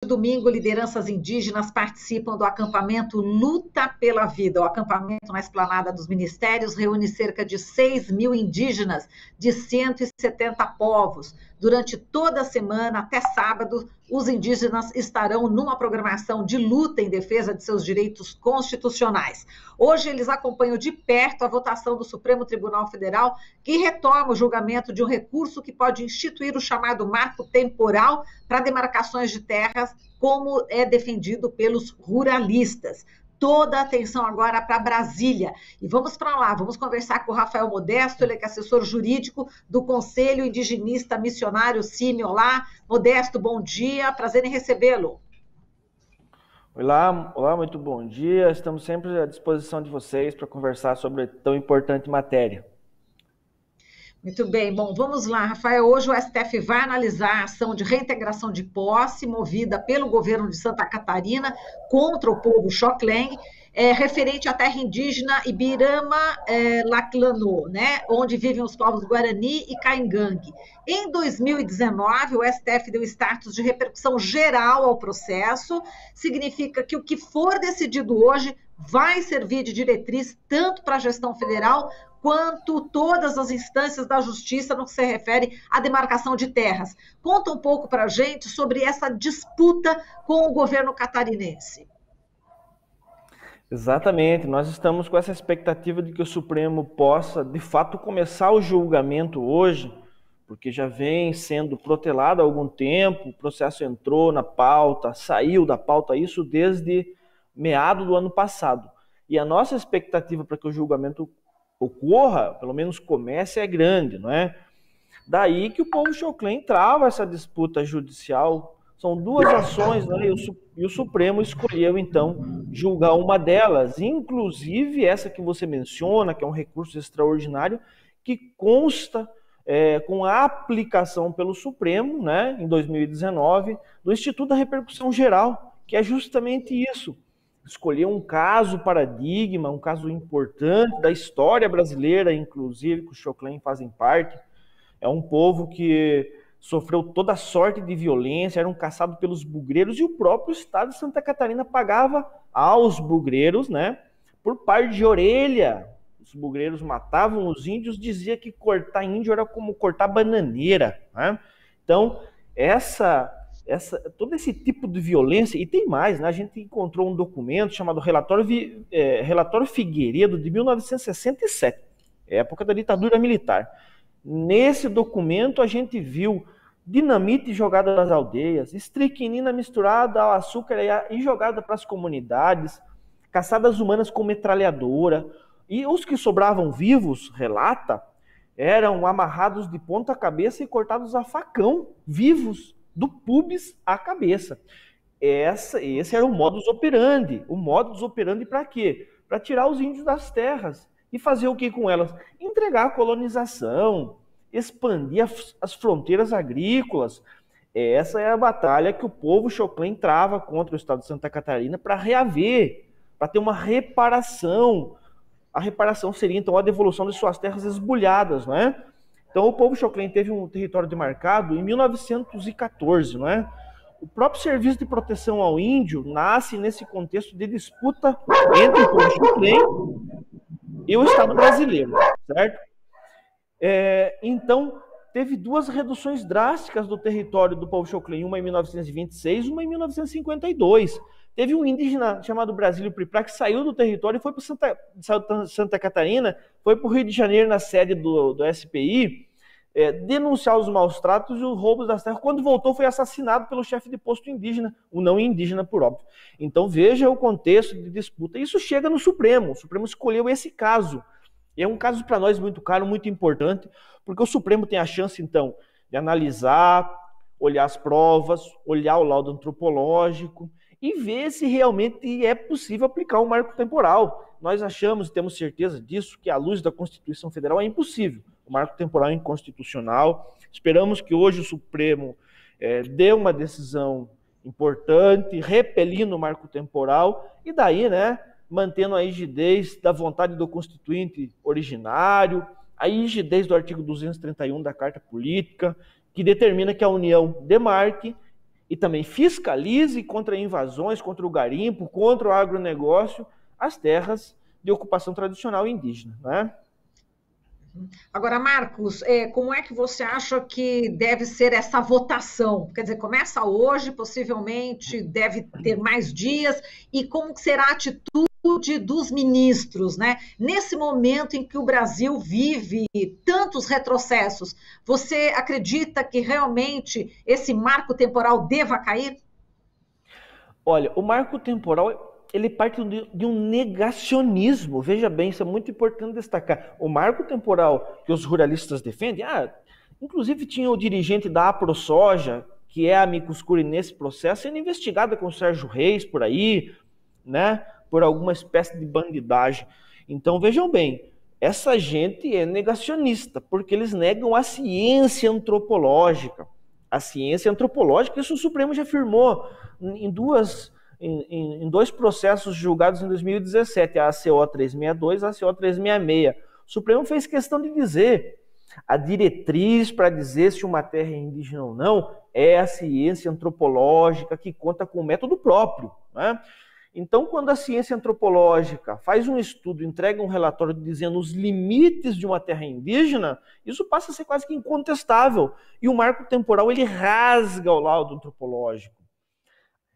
Domingo, lideranças indígenas participam do acampamento Luta pela Vida. O acampamento na Esplanada dos Ministérios reúne cerca de 6 mil indígenas de 170 povos. Durante toda a semana, até sábado, os indígenas estarão numa programação de luta em defesa de seus direitos constitucionais. Hoje, eles acompanham de perto a votação do Supremo Tribunal Federal, que retoma o julgamento de um recurso que pode instituir o chamado marco temporal para demarcações de terras, como é defendido pelos ruralistas. Toda a atenção agora para Brasília. E vamos para lá, vamos conversar com o Rafael Modesto, ele é assessor jurídico do Conselho Indigenista Missionário CIMI. Olá, Modesto, bom dia, prazer em recebê-lo. Olá, muito bom dia. Estamos sempre à disposição de vocês para conversar sobre tão importante matéria. Muito bem, bom, vamos lá, Rafael. Hoje o STF vai analisar a ação de reintegração de posse movida pelo governo de Santa Catarina contra o povo Xoclen, referente à terra indígena Ibirama-Laclanô, né, onde vivem os povos Guarani e Caingangue. Em 2019, o STF deu status de repercussão geral ao processo, significa que o que for decidido hoje vai servir de diretriz tanto para a gestão federal quanto todas as instâncias da justiça no que se refere à demarcação de terras. Conta um pouco para a gente sobre essa disputa com o governo catarinense. Exatamente, nós estamos com essa expectativa de que o Supremo possa, de fato, começar o julgamento hoje, porque já vem sendo protelado há algum tempo, o processo entrou na pauta, saiu da pauta, isso desde meado do ano passado. E a nossa expectativa para que o julgamento ocorra, pelo menos comece, é grande, não é? Daí que o povo Xoclen trava essa disputa judicial. São duas ações, né? E o Supremo escolheu, então, julgar uma delas, inclusive essa que você menciona, que é um recurso extraordinário, que consta com a aplicação pelo Supremo, né, em 2019, do Instituto da Repercussão Geral, que é justamente isso. Escolher um caso paradigma, um caso importante da história brasileira, inclusive, que os Xoclen fazem parte. É um povo que sofreu toda sorte de violência, eram caçados pelos bugreiros, e o próprio estado de Santa Catarina pagava aos bugreiros, né, por par de orelha. Os bugreiros matavam os índios, dizia que cortar índio era como cortar bananeira, né? Então, todo esse tipo de violência, e tem mais, né? A gente encontrou um documento chamado Relatório Figueiredo, de 1967, época da ditadura militar. Nesse documento a gente viu dinamite jogada nas aldeias, estricnina misturada ao açúcar e jogada para as comunidades, caçadas humanas com metralhadora, e os que sobravam vivos, relata, eram amarrados de ponta cabeça e cortados a facão, vivos, do pubis à cabeça. Esse era o modus operandi. O modus operandi para quê? Para tirar os índios das terras. E fazer o que com elas? Entregar a colonização, expandir as fronteiras agrícolas. Essa é a batalha que o povo Xoclen trava contra o estado de Santa Catarina para reaver, para ter uma reparação. A reparação seria, então, a devolução de suas terras esbulhadas, não é? Então, o povo Xoclen teve um território demarcado em 1914, não é? O próprio Serviço de Proteção ao Índio nasce nesse contexto de disputa entre o povo Xoclen e o Estado brasileiro, certo? Então, teve duas reduções drásticas do território do povo Xoclen, uma em 1926, uma em 1952. Teve um indígena chamado Brasílio Priprá que saiu do território e foi para Santa Catarina, foi para o Rio de Janeiro na sede do SPI, denunciar os maus tratos e os roubos das terras. Quando voltou, foi assassinado pelo chefe de posto indígena, o não indígena, por óbvio. Então veja o contexto de disputa. Isso chega no Supremo. O Supremo escolheu esse caso. E é um caso para nós muito caro, muito importante, porque o Supremo tem a chance, então, de analisar, olhar as provas, olhar o laudo antropológico e ver se realmente é possível aplicar um marco temporal. Nós achamos e temos certeza disso, que à luz da Constituição Federal é impossível. O marco temporal é inconstitucional. Esperamos que hoje o Supremo dê uma decisão importante, repelindo o marco temporal, e daí, né, mantendo a rigidez da vontade do Constituinte originário, a rigidez do artigo 231 da Carta Política, que determina que a União demarque e também fiscalize contra invasões, contra o garimpo, contra o agronegócio, as terras de ocupação tradicional indígena, né? Agora, Marcos, como é que você acha que deve ser essa votação? Quer dizer, começa hoje, possivelmente deve ter mais dias, e como será a atitude dos ministros, né? Nesse momento em que o Brasil vive tantos retrocessos, você acredita que realmente esse marco temporal deva cair? Olha, o marco temporal ele parte de um negacionismo. Veja bem, isso é muito importante destacar. O marco temporal que os ruralistas defendem, inclusive tinha o dirigente da AproSoja, que é amicus curiae nesse processo, sendo investigada com o Sérgio Reis por aí, né, por alguma espécie de bandidagem. Então vejam bem, essa gente é negacionista, porque eles negam a ciência antropológica. A ciência antropológica, isso o Supremo já afirmou em dois processos julgados em 2017, a ACO 362 e a ACO 366. O Supremo fez questão de dizer, a diretriz para dizer se uma terra é indígena ou não é a ciência antropológica que conta com o método próprio, né? Então, quando a ciência antropológica faz um estudo, entrega um relatório dizendo os limites de uma terra indígena, isso passa a ser quase que incontestável. E o marco temporal, ele rasga o laudo antropológico.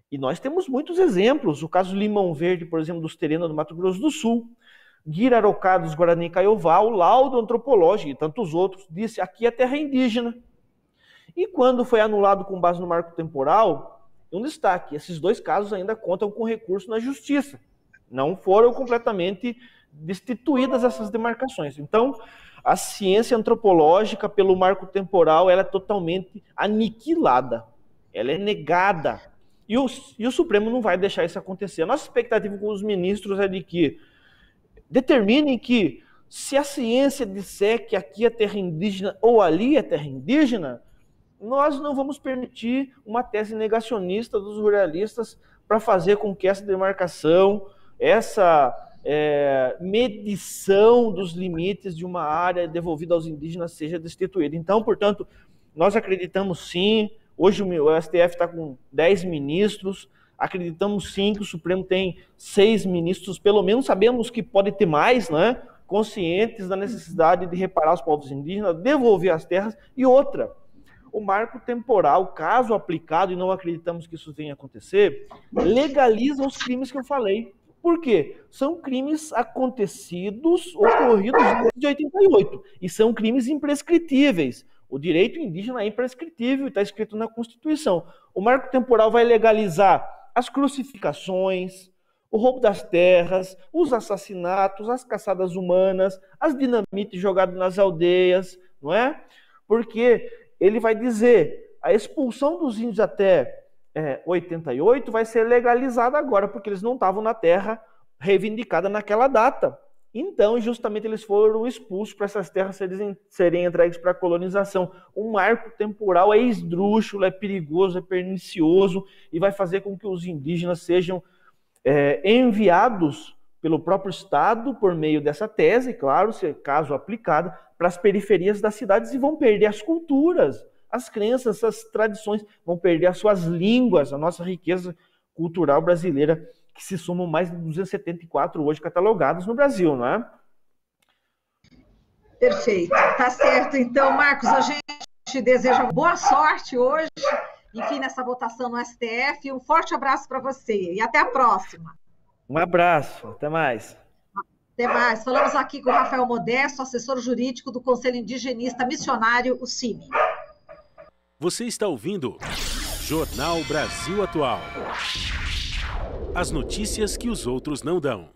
E nós temos muitos exemplos. O caso Limão Verde, por exemplo, dos Terena do Mato Grosso do Sul. Guirarocá dos Guarani Kaiowá, o laudo antropológico e tantos outros, disse aqui é terra indígena. E quando foi anulado com base no marco temporal, um destaque, esses dois casos ainda contam com recurso na justiça. Não foram completamente destituídas essas demarcações. Então, a ciência antropológica, pelo marco temporal, ela é totalmente aniquilada. Ela é negada. E o Supremo não vai deixar isso acontecer. A nossa expectativa com os ministros é de que determinem que, se a ciência disser que aqui é terra indígena ou ali é terra indígena, nós não vamos permitir uma tese negacionista dos ruralistas para fazer com que essa demarcação, essa medição dos limites de uma área devolvida aos indígenas seja destituída. Então, portanto, nós acreditamos sim, hoje o STF está com 10 ministros, acreditamos sim que o Supremo tem 6 ministros, pelo menos sabemos que pode ter mais, né? Conscientes da necessidade de reparar os povos indígenas, devolver as terras. E outra, o marco temporal, caso aplicado, e não acreditamos que isso venha a acontecer, legaliza os crimes que eu falei. Por quê? São crimes acontecidos, ocorridos desde 88, e são crimes imprescritíveis. O direito indígena é imprescritível e está escrito na Constituição. O marco temporal vai legalizar as crucificações, o roubo das terras, os assassinatos, as caçadas humanas, as dinamites jogadas nas aldeias, não é? Porque ele vai dizer, a expulsão dos índios até 88 vai ser legalizada agora, porque eles não estavam na terra reivindicada naquela data. Então, justamente, eles foram expulsos para essas terras serem entregues para a colonização. O marco temporal é esdrúxulo, é perigoso, é pernicioso e vai fazer com que os indígenas sejam enviados pelo próprio Estado, por meio dessa tese, claro, se caso aplicada, para as periferias das cidades e vão perder as culturas, as crenças, as tradições, vão perder as suas línguas, a nossa riqueza cultural brasileira, que se somam mais de 274 hoje catalogados no Brasil, não é? Perfeito, tá certo. Então, Marcos, a gente deseja boa sorte hoje, enfim, nessa votação no STF. Um forte abraço para você e até a próxima. Um abraço, até mais. Até mais. Falamos aqui com o Rafael Modesto, assessor jurídico do Conselho Indigenista Missionário, o CIMI. Você está ouvindo Jornal Brasil Atual. As notícias que os outros não dão.